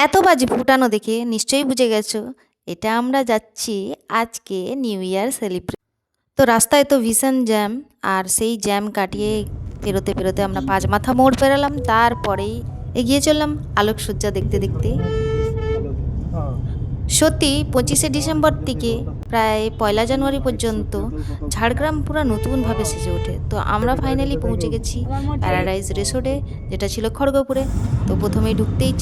এত বাজি ফুটানো দেখে নিশ্চয়ই বুঝে গেছো এটা আমরা যাচ্ছি আজকে নিউ ইয়ার সেলিব্রেট। তো রাস্তায় তো ভীষণ জ্যাম, আর সেই জ্যাম কাটিয়ে পেরোতে পেরোতে আমরা পাঁচ মাথা মোড় পেরোলাম, তারপরেই এগিয়ে চললাম আলোকসজ্জা দেখতে দেখতে। সত্যি 25শে ডিসেম্বর থেকে প্রায় 1লা জানুয়ারি পর্যন্ত ঝাড়গ্রাম পুরো নতুনভাবে সেজে ওঠে। তো আমরা ফাইনালি পৌঁছে গেছি প্যারাডাইজ রিসোর্টে, যেটা ছিল খড়গপুরে। তো প্রথমেই ঢুকতেই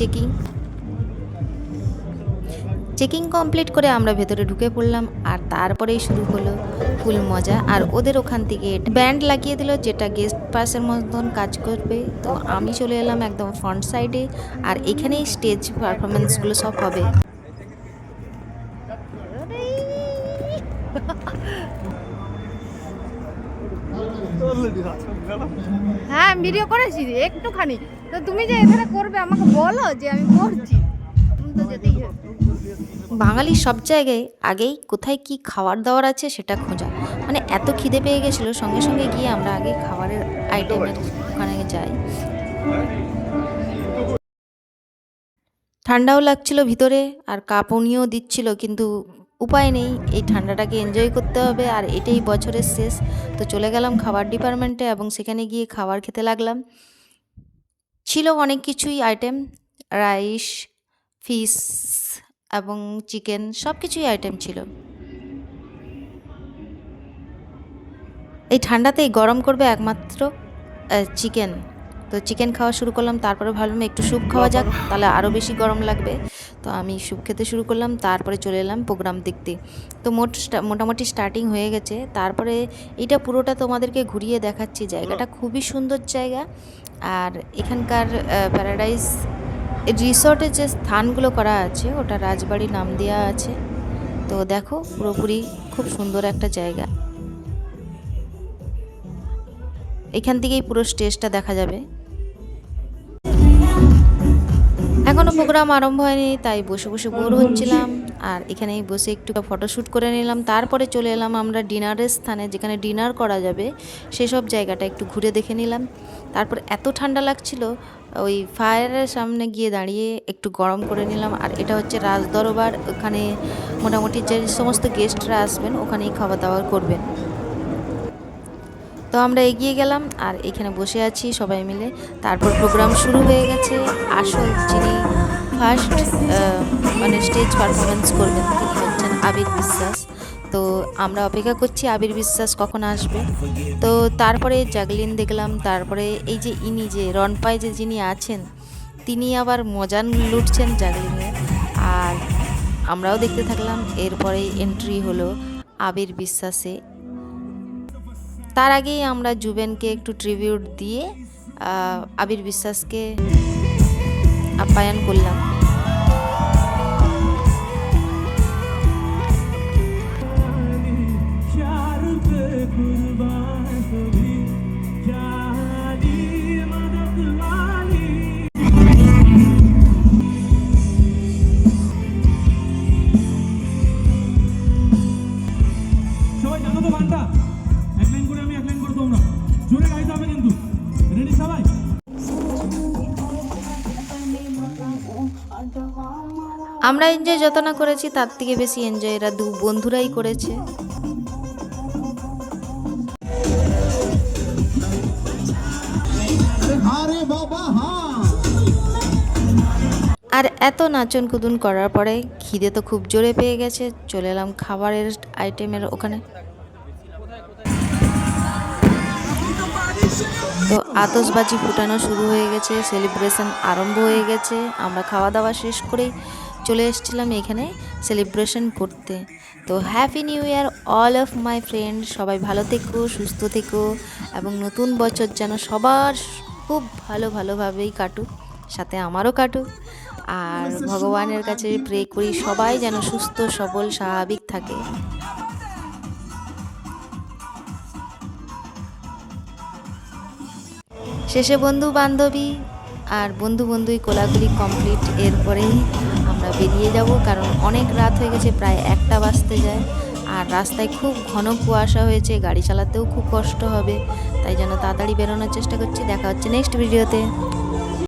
চেকিং কমপ্লিট করে আমরা ভেতরে ঢুকে পড়লাম, আর তারপরেই শুরু হলো ফুল মজা। আর ওদের ওখান থেকে ব্যান্ড লাগিয়ে দিল, যেটা গেস্ট পাসের মতন কাজ করবে। তো আমি চলে এলাম একদম ফ্রন্ট সাইডে, আর এখানেই স্টেজ পারফরমেন্সগুলো সব হবে। হ্যাঁ, ভিডিও করেছি একটুখানি। তো তুমি যে এখানে করবে আমাকে বলো যে আমি করছি, তুমি তো যেতেই হবে। বাঙালির সব জায়গায় আগেই কোথায় কি খাবার দাবার আছে সেটা খোঁজা, মানে এত খিদে পেয়ে গেছিলো, সঙ্গে সঙ্গে গিয়ে আমরা আগে খাবারের আইটেমের ওখানে যাই। ঠান্ডাও লাগছিল ভিতরে, আর কাঁপুনিও দিচ্ছিল, কিন্তু উপায় নেই, এই ঠান্ডাটাকে এনজয় করতে হবে, আর এটাই বছরের শেষ। তো চলে গেলাম খাবার ডিপার্টমেন্টে, এবং সেখানে গিয়ে খাবার খেতে লাগলাম। ছিল অনেক কিছুই আইটেম, রাইস, ফিশ এবং চিকেন, সব কিছুই আইটেম ছিল। এই ঠান্ডাতেই গরম করবে একমাত্র চিকেন। তো চিকেন খাওয়া শুরু করলাম, তারপরে ভাবলাম একটু স্যুপ খাওয়া যাক, তাহলে আরও বেশি গরম লাগবে। তো আমি স্যুপ খেতে শুরু করলাম, তারপরে চলে এলাম প্রোগ্রাম দেখতে। তো মোটামুটি স্টার্টিং হয়ে গেছে। তারপরে এটা পুরোটা তোমাদেরকে ঘুরিয়ে দেখাচ্ছি। জায়গাটা খুবই সুন্দর জায়গা, আর এখানকার প্যারাডাইস রিসর্টের যে স্থানগুলো করা আছে ওটা রাজবাড়ি নাম দেওয়া আছে। তো দেখো পুরোপুরি খুব সুন্দর একটা জায়গা। এখান থেকেই পুরো স্টেজটা দেখা যাবে। এখনও প্রোগ্রাম আরম্ভ হয়নি, তাই বসে বসে বোর হচ্ছিলাম, আর এখানেই বসে একটু ফটোশ্যুট করে নিলাম। তারপরে চলে এলাম আমরা ডিনারের স্থানে, যেখানে ডিনার করা যাবে সেসব জায়গাটা একটু ঘুরে দেখে নিলাম। তারপর এত ঠান্ডা লাগছিল, ওই ফায়ারের সামনে গিয়ে দাঁড়িয়ে একটু গরম করে নিলাম। আর এটা হচ্ছে রাজদরবার, ওখানে মোটামুটি যে সমস্ত গেস্টরা আসবেন ওখানেই খাওয়া দাওয়া করবেন। তো আমরা এগিয়ে গেলাম, আর এখানে বসে আছি সবাই মিলে। তারপর প্রোগ্রাম শুরু হয়ে গেছে। আসল যিনি ফার্স্ট মানে স্টেজ পারফরমেন্স করবেন তিনি হচ্ছেন আবির বিশ্বাস। তো আমরা অপেক্ষা করছি আবির বিশ্বাস কখন আসবে। তো তারপরে জাগলিন দেখলাম, তারপরে এই যে ইনি যে রনপাই যে যিনি আছেন তিনি আবার মজান লুটছেন জাগলিনে, আর আমরাও দেখতে থাকলাম। এরপরে এন্ট্রি হলো আবির বিশ্বাসে। তার আগেই আমরা জুবেনকে একটু ট্রিবিউট দিয়ে আবির বিশ্বাসকে আপ্যায়ন করলাম। আমরা এনজয় যত না করেছি তার থেকে বেশি এনজয় এরা দু বন্ধুরাই করেছে। আর এত নাচন কুদুন করার পরে খিদে তো খুব জোরে পেয়ে গেছে, চলে এলাম খাবারের আইটেমের ওখানে। তো আতশবাজি ফুটানো শুরু হয়ে গেছে, সেলিব্রেশন আরম্ভ হয়ে গেছে। আমরা খাওয়া দাওয়া শেষ করেই চলে এসেছিলাম এখানে সেলিব্রেশন করতে। তো happy new year all of my friend, সবাই ভালো থেকো, সুস্থ থেকো, এবং নতুন বছর যেন সবার খুব ভালোভাবেই কাটুক, সাথে আমারও কাটুক। আর ভগবানের কাছে প্রে করি সবাই যেন সুস্থ সবল স্বাভাবিক থাকে। শেষে বন্ধু বান্ধবী আর বন্ধুই কোলাকুলি কমপ্লিট। এরপরেই আমরা বেরিয়ে যাব, কারণ অনেক রাত হয়ে গেছে, প্রায় 1টা বাজতে যায়। আর রাস্তায় খুব ঘন কুয়াশা হয়েছে, গাড়ি চালাতেও খুব কষ্ট হবে, তাই জন্য তাড়াতাড়ি বেরোনোর চেষ্টা করছি। দেখা হচ্ছে নেক্সট ভিডিওতে।